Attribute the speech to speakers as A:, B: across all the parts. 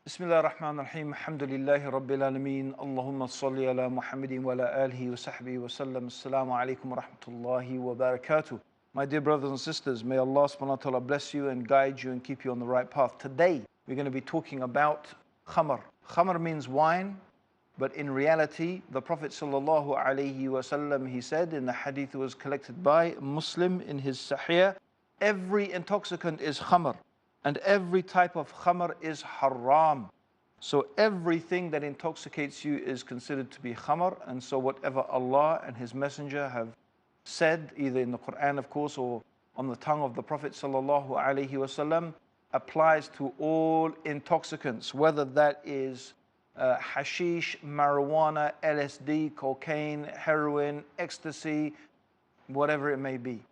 A: Bismillah ar-Rahman ar-Rahim. Alhamdulillahi Rabbil Alameen. Allahumma salli ala Muhammadin wa ala alihi wa sahbihi wa sallam. Assalamu alaikum wa rahmatullahi wa barakatuh. My dear brothers and sisters, may Allah subhanahu wa ta'ala bless you and guide you and keep you on the right path. Today, we're going to be talking about khamr. Khamr means wine, but in reality, the Prophet sallallahu alaihi wasallam, he said in the hadith was collected by Muslim in his Sahih, every intoxicant is khamr. And every type of khamr is haram. So everything that intoxicates you is considered to be khamr. And so whatever Allah and His Messenger have said, either in the Quran of course, or on the tongue of the Prophet sallallahu alaihi wasallam, applies to all intoxicants, whether that is hashish, marijuana, LSD, cocaine, heroin, ecstasy, whatever it may be.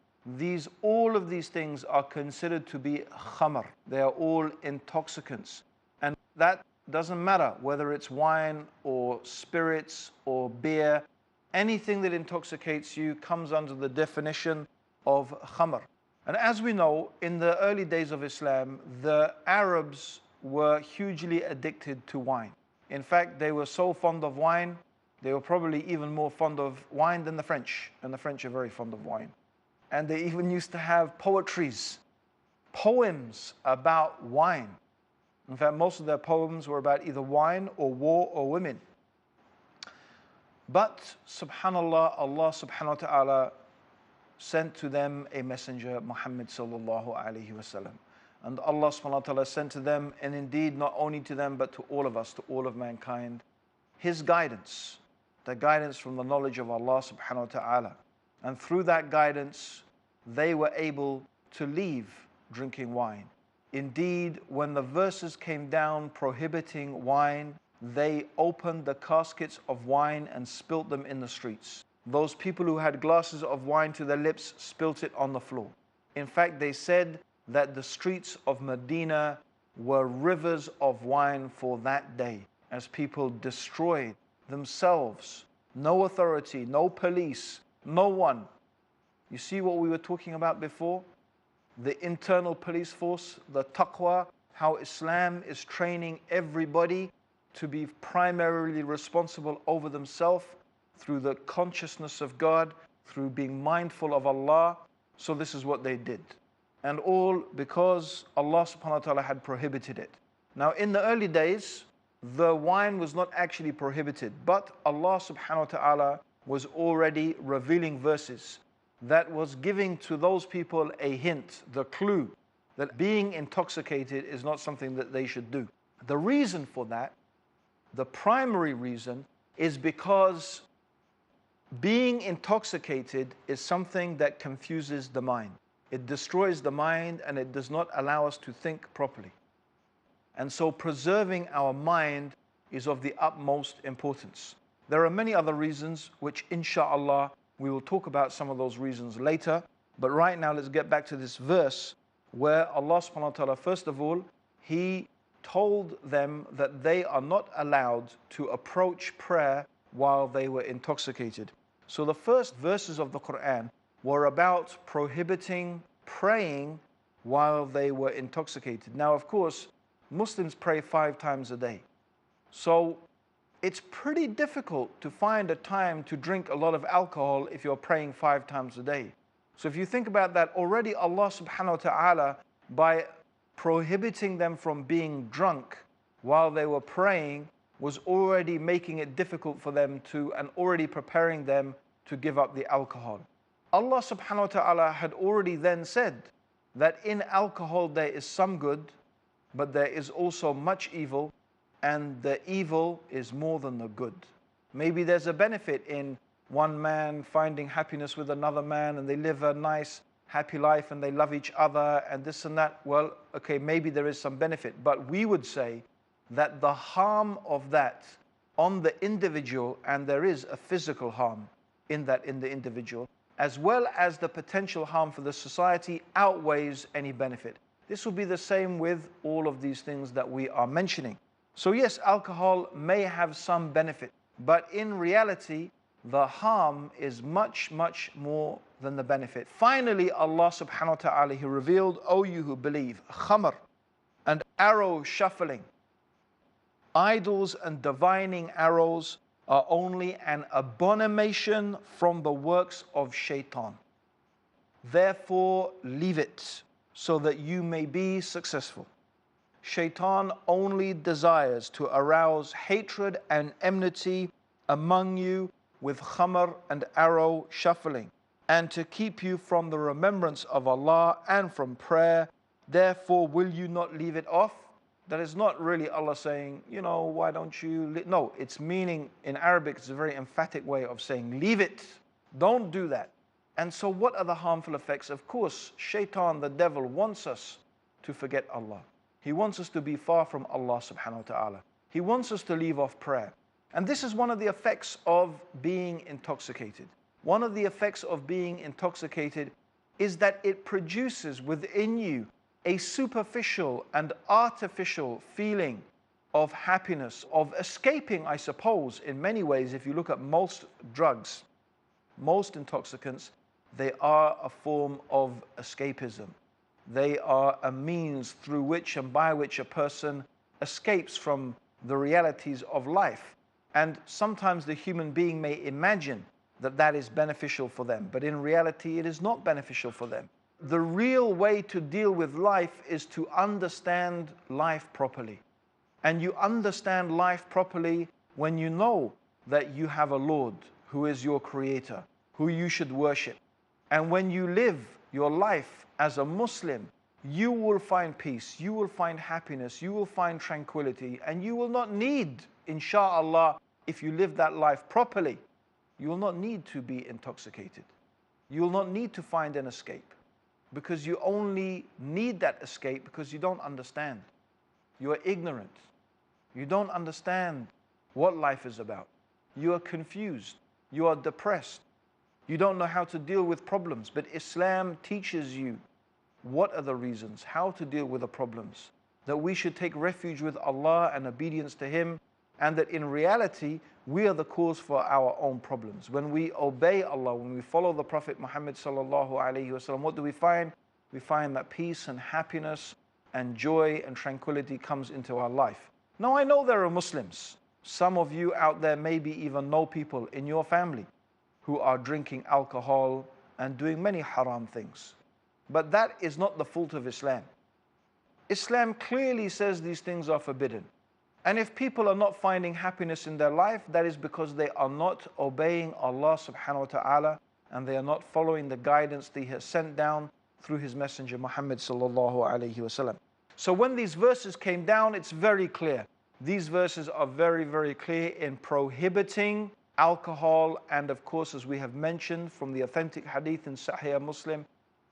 A: All of these things are considered to be khamr. They are all intoxicants. And that doesn't matter whether it's wine or spirits or beer. Anything that intoxicates you comes under the definition of khamr. And as we know, in the early days of Islam, the Arabs were hugely addicted to wine. In fact, they were so fond of wine, they were probably even more fond of wine than the French. And the French are very fond of wine. And they even used to have poems about wine. In fact, most of their poems were about either wine or war or women. But subhanallah, Allah subhanahu wa ta'ala sent to them a messenger, Muhammad sallallahu alaihi wasallam. And Allah subhanahu wa ta'ala sent to them, and indeed not only to them, but to all of us, to all of mankind, His guidance, the guidance from the knowledge of Allah subhanahu wa ta'ala. And through that guidance, they were able to leave drinking wine. Indeed, when the verses came down prohibiting wine, they opened the caskets of wine and spilt them in the streets. Those people who had glasses of wine to their lips spilt it on the floor. In fact, they said that the streets of Medina were rivers of wine for that day, as people destroyed themselves. No authority, no police, no one. You see what we were talking about before? The internal police force, the taqwa, how Islam is training everybody to be primarily responsible over themselves through the consciousness of God, through being mindful of Allah. So this is what they did. And all because Allah subhanahu wa ta'ala had prohibited it. Now in the early days, the wine was not actually prohibited, but Allah subhanahu wa ta'ala was already revealing verses that was giving to those people a hint, the clue, that being intoxicated is not something that they should do. The reason for that, the primary reason, is because being intoxicated is something that confuses the mind. It destroys the mind and it does not allow us to think properly. And so preserving our mind is of the utmost importance. There are many other reasons which insha'Allah we will talk about some of those reasons later. But right now let's get back to this verse where Allah subhanahu wa ta'ala, first of all, He told them that they are not allowed to approach prayer while they were intoxicated. So the first verses of the Quran were about prohibiting praying while they were intoxicated. Now, of course, Muslims pray 5 times a day. So it's pretty difficult to find a time to drink a lot of alcohol if you're praying 5 times a day. So if you think about that, already Allah subhanahu wa ta'ala, by prohibiting them from being drunk while they were praying, was already making it difficult for them to, and already preparing them to give up the alcohol. Allah subhanahu wa ta'ala had already then said that in alcohol there is some good, but there is also much evil, and the evil is more than the good. Maybe there's a benefit in one man finding happiness with another man and they live a nice, happy life and they love each other and this and that. Well, okay, maybe there is some benefit, but we would say that the harm of that on the individual, and there is a physical harm in that in the individual, as well as the potential harm for the society, outweighs any benefit. This will be the same with all of these things that we are mentioning. So yes, alcohol may have some benefit, but in reality, the harm is much, much more than the benefit. Finally, Allah subhanahu wa ta'ala, He revealed, O you who believe, khamr and arrow shuffling Idols and divining arrows are only an abomination from the works of shaitan. Therefore, leave it so that you may be successful. Shaitan only desires to arouse hatred and enmity among you with khamr and arrow shuffling, and to keep you from the remembrance of Allah and from prayer. Therefore, will you not leave it off? That is not really Allah saying, why don't you? No, it's meaning in Arabic, it's a very emphatic way of saying, leave it. Don't do that. And so what are the harmful effects? Of course, shaitan, the devil, wants us to forget Allah. He wants us to be far from Allah subhanahu wa ta'ala. He wants us to leave off prayer. And this is one of the effects of being intoxicated. One of the effects of being intoxicated is that it produces within you a superficial and artificial feeling of happiness, of escaping, I suppose, in many ways. If you look at most drugs, most intoxicants, they are a form of escapism. They are a means through which and by which a person escapes from the realities of life. And sometimes the human being may imagine that that is beneficial for them, but in reality it is not beneficial for them. The real way to deal with life is to understand life properly. And you understand life properly when you know that you have a Lord who is your creator, who you should worship. And when you live your life as a Muslim, you will find peace, you will find happiness, you will find tranquility, and you will not need, insha'Allah, if you live that life properly, you will not need to be intoxicated. You will not need to find an escape, because you only need that escape because you don't understand. You are ignorant. You don't understand what life is about. You are confused. You are depressed. You don't know how to deal with problems, but Islam teaches you what are the reasons, how to deal with the problems, that we should take refuge with Allah and obedience to Him, and that in reality, we are the cause for our own problems. When we obey Allah, when we follow the Prophet Muhammad sallallahu alaihi wasallam, what do we find? We find that peace and happiness and joy and tranquility comes into our life. Now, I know there are Muslims. Some of you out there maybe even know people in your family who are drinking alcohol and doing many haram things. But that is not the fault of Islam. Islam clearly says these things are forbidden. And if people are not finding happiness in their life, that is because they are not obeying Allah subhanahu wa ta'ala, and they are not following the guidance that He has sent down through His Messenger Muhammad sallallahu alayhi wasallam. So when these verses came down, it's very clear. These verses are very, very clear in prohibiting alcohol, and of course, as we have mentioned from the authentic hadith in Sahih Muslim,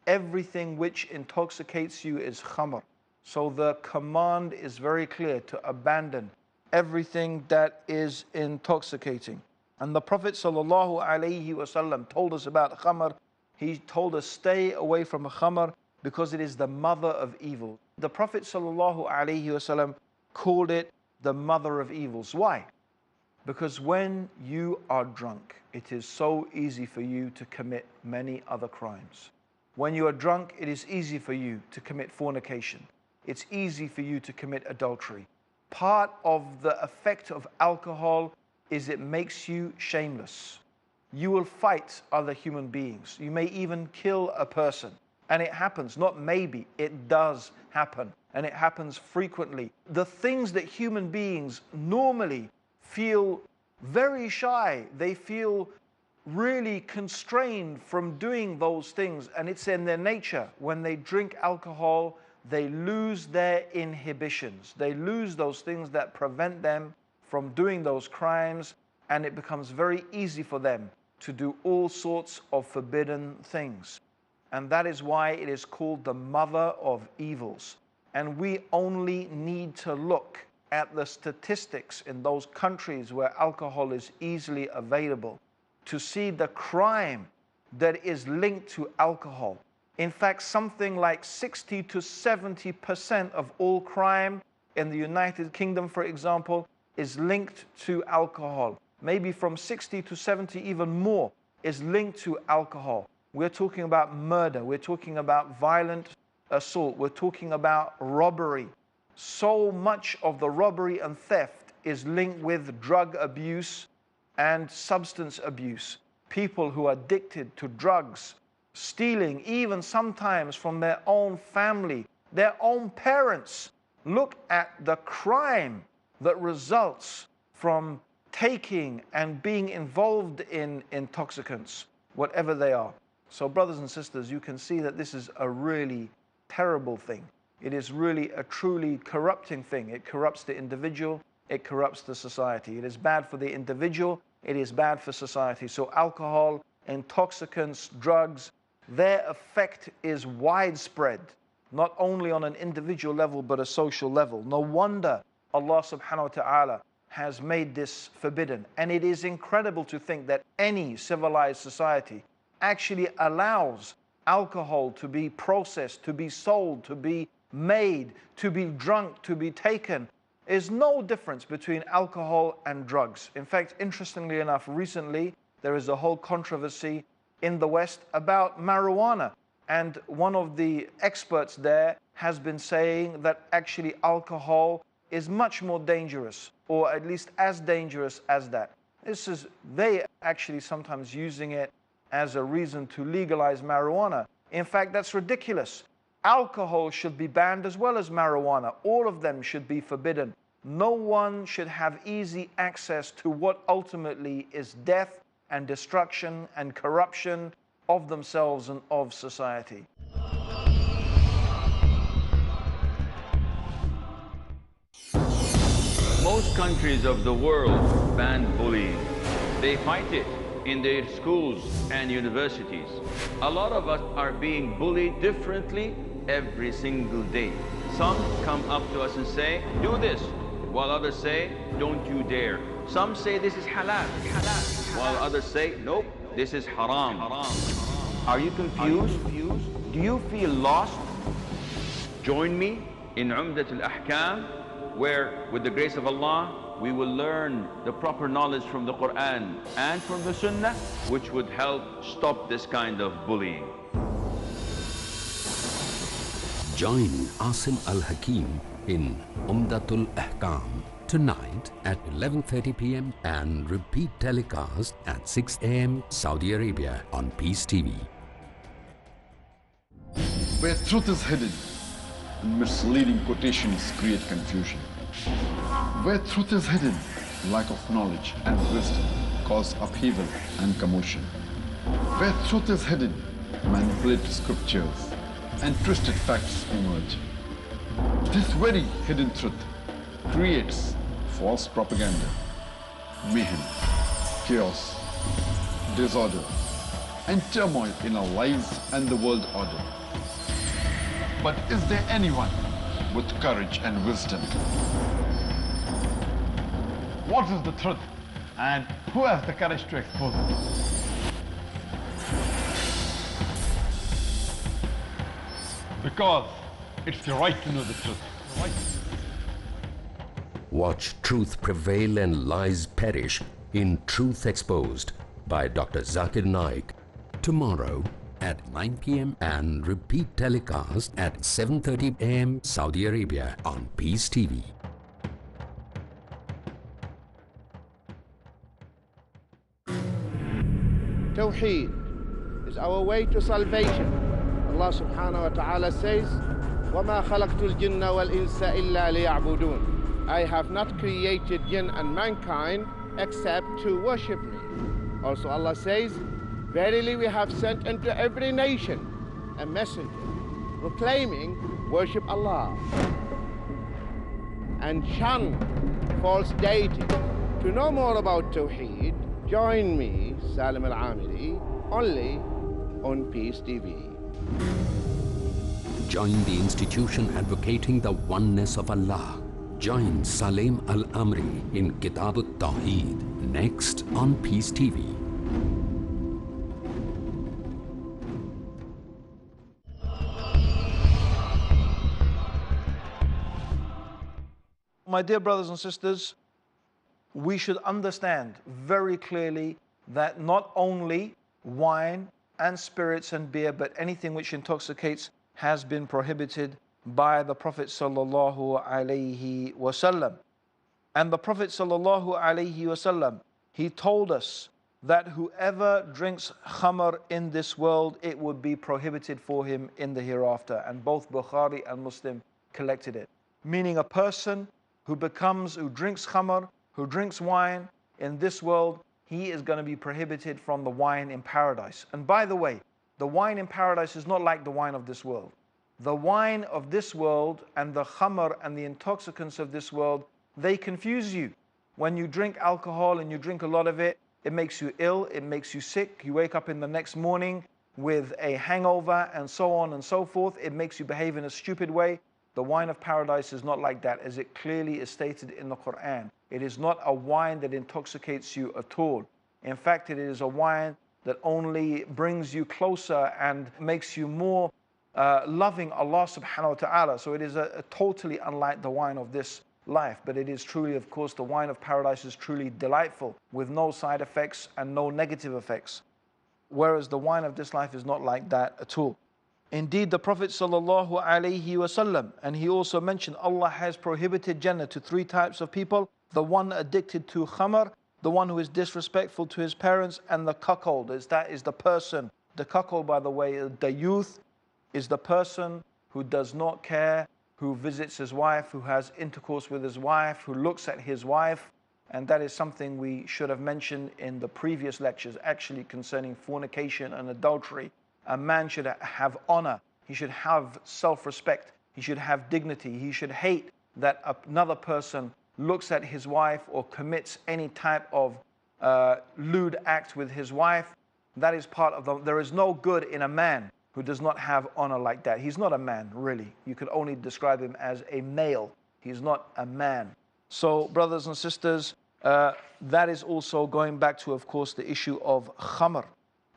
A: everything which intoxicates you is khamr. So the command is very clear to abandon everything that is intoxicating. And the Prophet sallallahu alaihi wasallam told us about khamr. He told us stay away from khamr because it is the mother of evil. The Prophet sallallahu alaihi wasallam called it the mother of evils. Why? Because when you are drunk, it is so easy for you to commit many other crimes. When you are drunk, it is easy for you to commit fornication. It's easy for you to commit adultery. Part of the effect of alcohol is it makes you shameless. You will fight other human beings. You may even kill a person. And it happens, not maybe, it does happen. And it happens frequently. The things that human beings normally feel very shy, they feel really constrained from doing those things, and it's in their nature. When they drink alcohol, they lose their inhibitions. They lose those things that prevent them from doing those crimes, and it becomes very easy for them to do all sorts of forbidden things. And that is why it is called the mother of evils. And we only need to look at the statistics in those countries where alcohol is easily available to see the crime that is linked to alcohol. In fact, something like 60 to 70% of all crime in the United Kingdom, for example, is linked to alcohol. Maybe from 60 to 70, even more, is linked to alcohol. We're talking about murder, we're talking about violent assault, we're talking about robbery. So much of the robbery and theft is linked with drug abuse and substance abuse. People who are addicted to drugs, stealing even sometimes from their own family, their own parents. Look at the crime that results from taking and being involved in intoxicants, whatever they are. So brothers and sisters, you can see that this is a really terrible thing. It is really a truly corrupting thing. It corrupts the individual, it corrupts the society. It is bad for the individual, it is bad for society. So alcohol, intoxicants, drugs, their effect is widespread, not only on an individual level, but a social level. No wonder Allah subhanahu wa ta'ala has made this forbidden. And it is incredible to think that any civilized society actually allows alcohol to be processed, to be sold, to be made, to be drunk, to be taken. There's no difference between alcohol and drugs. In fact, interestingly enough, recently there is a whole controversy in the West about marijuana. And one of the experts there has been saying that actually alcohol is much more dangerous, or at least as dangerous as that. They actually sometimes using it as a reason to legalize marijuana. In fact, that's ridiculous. Alcohol should be banned as well as marijuana. All of them should be forbidden. No one should have easy access to what ultimately is death and destruction and corruption of themselves and of society.
B: Most countries of the world ban bullying. They fight it in their schools and universities. A lot of us are being bullied differently every single day. Some come up to us and say, do this, while others say, don't you dare. Some say this is halal, while others say, nope, this is haram. Are you confused? Do you feel lost? Join me in Umdat al-Ahkam, where, with the grace of Allah, we will learn the proper knowledge from the Quran and from the Sunnah, which would help stop this kind of bullying.
C: Join Asim Al-Hakim in Umdatul Ahkam tonight at 11:30 p.m. and repeat telecast at 6 a.m. Saudi Arabia on Peace TV.
D: Where truth is hidden, misleading quotations create confusion. Where truth is hidden, lack of knowledge and wisdom cause upheaval and commotion. Where truth is hidden, manipulated scriptures and twisted facts emerge. This very hidden truth creates false propaganda, mayhem, chaos, disorder, and turmoil in our lives and the world order. But is there anyone with courage and wisdom? What is the truth, and who has the courage to expose it? Because it's your right to know the truth.
C: Watch Truth Prevail and Lies Perish in Truth Exposed by Dr. Zakir Naik tomorrow at 9 p.m. and repeat telecast at 7:30 a.m. Saudi Arabia on Peace TV.
E: Tawheed is our way to salvation. Allah subhanahu wa ta'ala says, وَمَا خَلَقْتُ الْجِنَّ وَالْإِنسَ إِلَّا لِيَعْبُدُونَ. I have not created jinn and mankind except to worship me. Also Allah says, verily we have sent into every nation a messenger proclaiming worship Allah and shun false deity. To know more about Tawheed, join me, Salim Al-Amiri, only on Peace TV.
C: Join the institution advocating the oneness of Allah. Join Salim Al-Amri in Kitab al-Tawheed next on Peace TV.
A: My dear brothers and sisters, we should understand very clearly that not only wine and spirits and beer, but anything which intoxicates has been prohibited by the Prophet sallallahu alaihi wasallam. And the Prophet sallallahu alaihi wasallam, he told us that whoever drinks khamr in this world, it would be prohibited for him in the hereafter. And both Bukhari and Muslim collected it. Meaning a person who drinks khamr, who drinks wine in this world, he is going to be prohibited from the wine in paradise. And by the way, the wine in paradise is not like the wine of this world. The wine of this world and the khamr and the intoxicants of this world, they confuse you. When you drink alcohol and you drink a lot of it, it makes you ill, it makes you sick. You wake up in the next morning with a hangover and so on and so forth. It makes you behave in a stupid way. The wine of paradise is not like that, as it clearly is stated in the Quran. It is not a wine that intoxicates you at all. In fact, it is a wine that only brings you closer and makes you more loving Allah subhanahu wa ta'ala. So it is a totally unlike the wine of this life. But it is truly, of course, the wine of paradise is truly delightful, with no side effects and no negative effects. Whereas the wine of this life is not like that at all. Indeed, the Prophet sallallahu alaihi wasallam, and he also mentioned Allah has prohibited Jannah to three types of people: the one addicted to khamr, the one who is disrespectful to his parents, and the cuckold. That is the person. The cuckold, by the way, the youth, is the person who does not care, who visits his wife, who has intercourse with his wife, who looks at his wife. And that is something we should have mentioned in the previous lectures, actually, concerning fornication and adultery. A man should have honor. He should have self-respect. He should have dignity. He should hate that another person looks at his wife or commits any type of lewd act with his wife. That is part of there is no good in a man who does not have honor like that. He's not a man, really. You could only describe him as a male. He's not a man. So, brothers and sisters, that is also going back to, of course, the issue of khamr.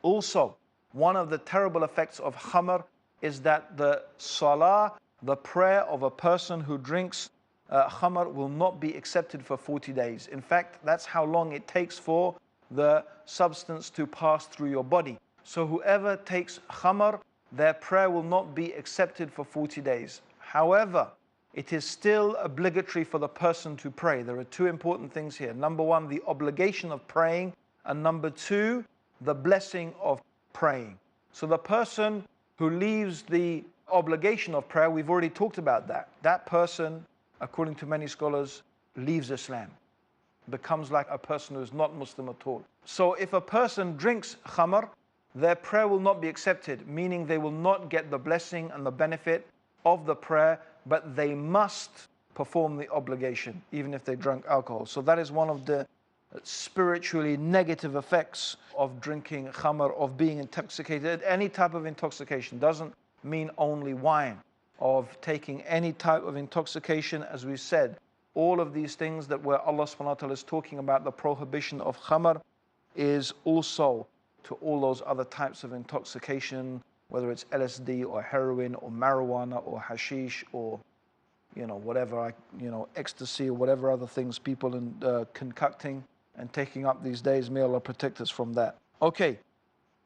A: Also, one of the terrible effects of khamr is that the salah, the prayer of a person who drinks khamr, will not be accepted for 40 days. In fact, that's how long it takes for the substance to pass through your body. So whoever takes khamr, their prayer will not be accepted for 40 days. However, it is still obligatory for the person to pray. There are two important things here. Number one, the obligation of praying, and number two, the blessing of praying. So the person who leaves the obligation of prayer, we've already talked about that. That person, according to many scholars, leaves Islam, becomes like a person who is not Muslim at all. So if a person drinks khamr, their prayer will not be accepted, meaning they will not get the blessing and the benefit of the prayer, but they must perform the obligation, even if they drank alcohol. So that is one of the spiritually negative effects of drinking khamr, of being intoxicated. Any type of intoxication doesn't mean only wine. Of taking any type of intoxication, as we said, all of these things that where Allah subhanahu wa ta'ala is talking about the prohibition of khamr is also to all those other types of intoxication, whether it's LSD or heroin or marijuana or hashish or whatever, ecstasy or whatever other things people are concocting and taking up these days. May Allah protect us from that. Okay.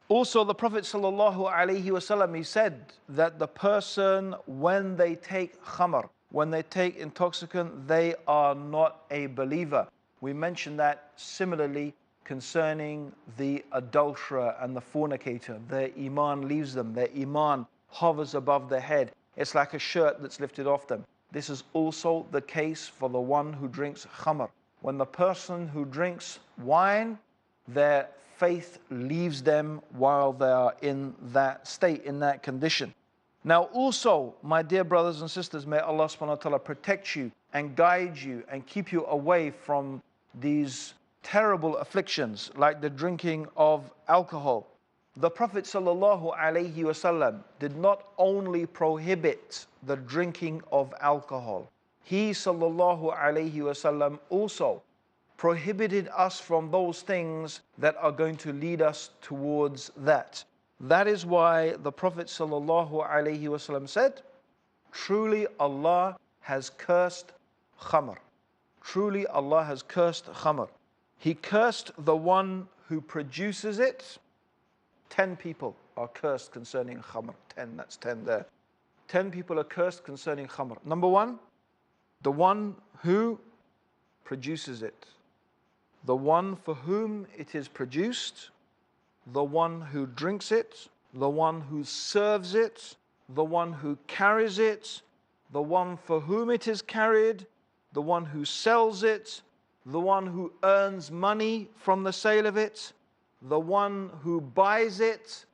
A: Also, the Prophet sallallahu alaihi wasallam, he said that the person, when they take khamr, when they take intoxicant, they are not a believer. We mentioned that similarly concerning the adulterer and the fornicator. Their iman leaves them. Their iman hovers above their head. It's like a shirt that's lifted off them. This is also the case for the one who drinks khamr. When the person who drinks wine, their faith leaves them while they are in that state, in that condition. Now also, my dear brothers and sisters, may Allah subhanahu wa ta'ala protect you and guide you and keep you away from these terrible afflictions like the drinking of alcohol. The Prophet sallallahu alaihi wasallam did not only prohibit the drinking of alcohol, he sallallahu alaihi wasallam also prohibited us from those things that are going to lead us towards that. That is why the Prophet sallallahu alaihi wasallam said, truly Allah has cursed khamr. Truly Allah has cursed khamr. He cursed the one who produces it. 10 people are cursed concerning khamr. 10, that's 10 there. 10 people are cursed concerning khamr. Number one, the one who produces it, the one for whom it is produced, the one who drinks it, the one who serves it, the one who carries it, the one for whom it is carried, the one who sells it, the one who earns money from the sale of it, the one who buys it,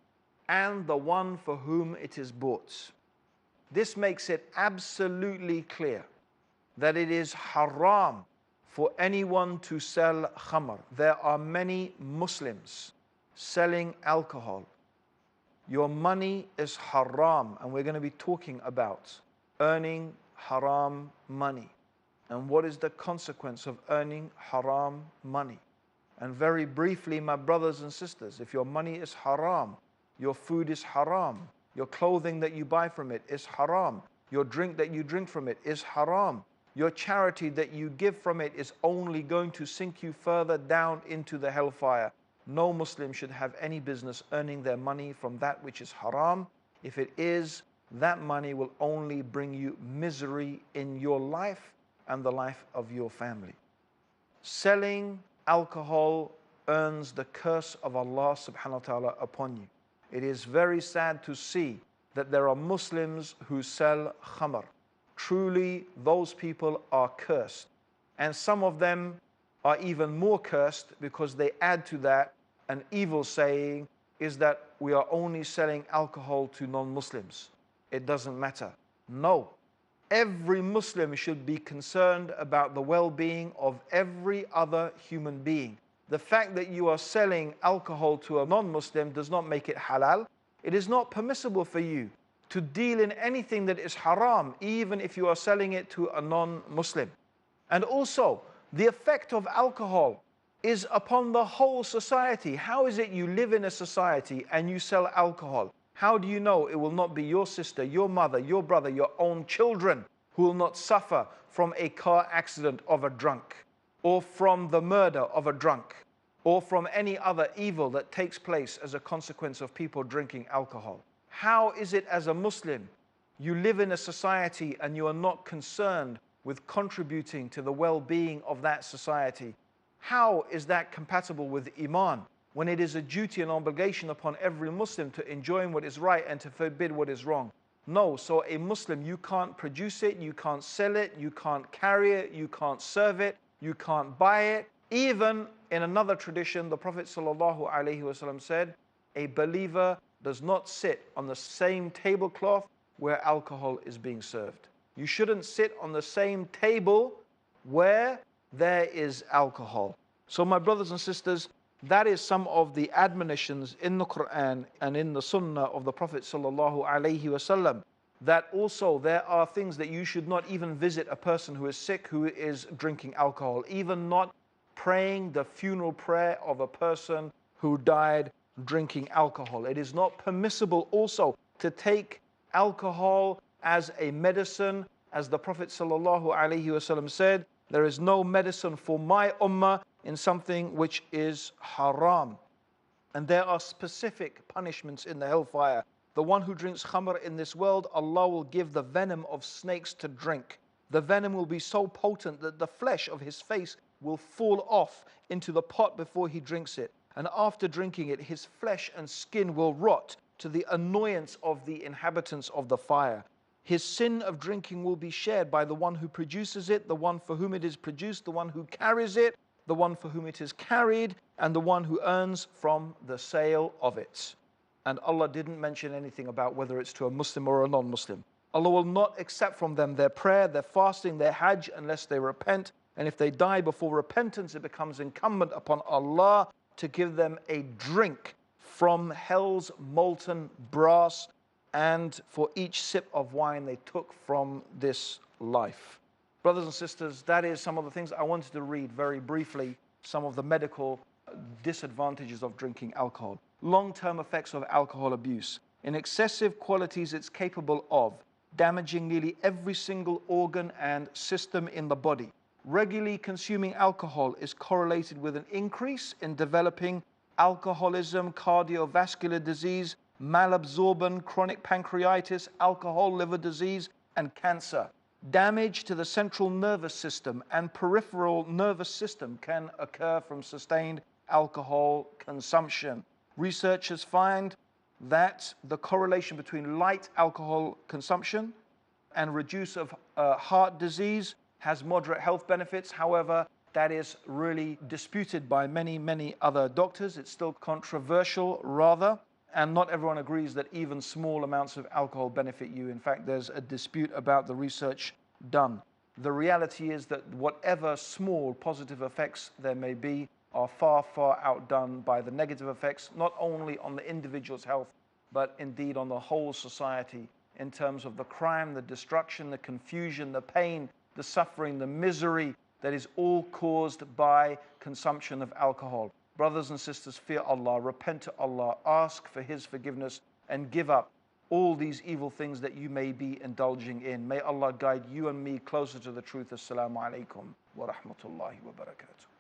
A: and the one for whom it is bought. This makes it absolutely clear that it is haram for anyone to sell khamr. There are many Muslims selling alcohol. Your money is haram, and we're going to be talking about earning haram money and what is the consequence of earning haram money. And very briefly, my brothers and sisters, if your money is haram, your food is haram, your clothing that you buy from it is haram, your drink that you drink from it is haram, your charity that you give from it is only going to sink you further down into the hellfire. No Muslim should have any business earning their money from that which is haram. If it is, that money will only bring you misery in your life and the life of your family. Selling alcohol earns the curse of Allah subhanahu wa ta'ala upon you. It is very sad to see that there are Muslims who sell khamr. Truly, those people are cursed. And some of them are even more cursed because they add to that an evil saying is that we are only selling alcohol to non-Muslims. It doesn't matter. No. Every Muslim should be concerned about the well-being of every other human being. The fact that you are selling alcohol to a non-Muslim does not make it halal. It is not permissible for you to deal in anything that is haram, even if you are selling it to a non-Muslim. And also, the effect of alcohol is upon the whole society. How is it you live in a society and you sell alcohol? How do you know it will not be your sister, your mother, your brother, your own children who will not suffer from a car accident of a drunk, or from the murder of a drunk, or from any other evil that takes place as a consequence of people drinking alcohol? How is it as a Muslim you live in a society and you are not concerned with contributing to the well-being of that society? How is that compatible with Iman when it is a duty and obligation upon every Muslim to enjoin what is right and to forbid what is wrong? No, so a Muslim, you can't produce it, you can't sell it, you can't carry it, you can't serve it, you can't buy it. Even in another tradition, the Prophet ﷺ said, a believer does not sit on the same tablecloth where alcohol is being served. You shouldn't sit on the same table where there is alcohol. So my brothers and sisters, that is some of the admonitions in the Quran and in the Sunnah of the Prophet ﷺ, that also there are things that you should not even visit a person who is sick, who is drinking alcohol, even not praying the funeral prayer of a person who died drinking alcohol. It is not permissible also to take alcohol as a medicine. As the Prophet ﷺ said, there is no medicine for my ummah in something which is haram. And there are specific punishments in the hellfire. The one who drinks khamr in this world, Allah will give the venom of snakes to drink. The venom will be so potent that the flesh of his face will fall off into the pot before he drinks it. And after drinking it, his flesh and skin will rot to the annoyance of the inhabitants of the fire. His sin of drinking will be shared by the one who produces it, the one for whom it is produced, the one who carries it, the one for whom it is carried, and the one who earns from the sale of it. And Allah didn't mention anything about whether it's to a Muslim or a non-Muslim. Allah will not accept from them their prayer, their fasting, their hajj, unless they repent. And if they die before repentance, it becomes incumbent upon Allah to give them a drink from hell's molten brass, and for each sip of wine they took from this life. Brothers and sisters, that is some of the things I wanted to read very briefly, some of the medical disadvantages of drinking alcohol. Long-term effects of alcohol abuse. In excessive qualities it's capable of damaging nearly every single organ and system in the body. Regularly consuming alcohol is correlated with an increase in developing alcoholism, cardiovascular disease, malabsorption, chronic pancreatitis, alcohol liver disease, and cancer. Damage to the central nervous system and peripheral nervous system can occur from sustained alcohol consumption. Researchers find that the correlation between light alcohol consumption and reduce of heart disease has moderate health benefits. However, that is really disputed by many other doctors. It's still controversial, rather, and not everyone agrees that even small amounts of alcohol benefit you. In fact, there's a dispute about the research done. The reality is that whatever small positive effects there may be are far outdone by the negative effects, not only on the individual's health, but indeed on the whole society, in terms of the crime, the destruction, the confusion, the pain, the suffering, the misery that is all caused by consumption of alcohol. Brothers and sisters, fear Allah, repent to Allah, ask for His forgiveness, and give up all these evil things that you may be indulging in. May Allah guide you and me closer to the truth. Assalamu alaikum wa rahmatullahi wa barakatuh.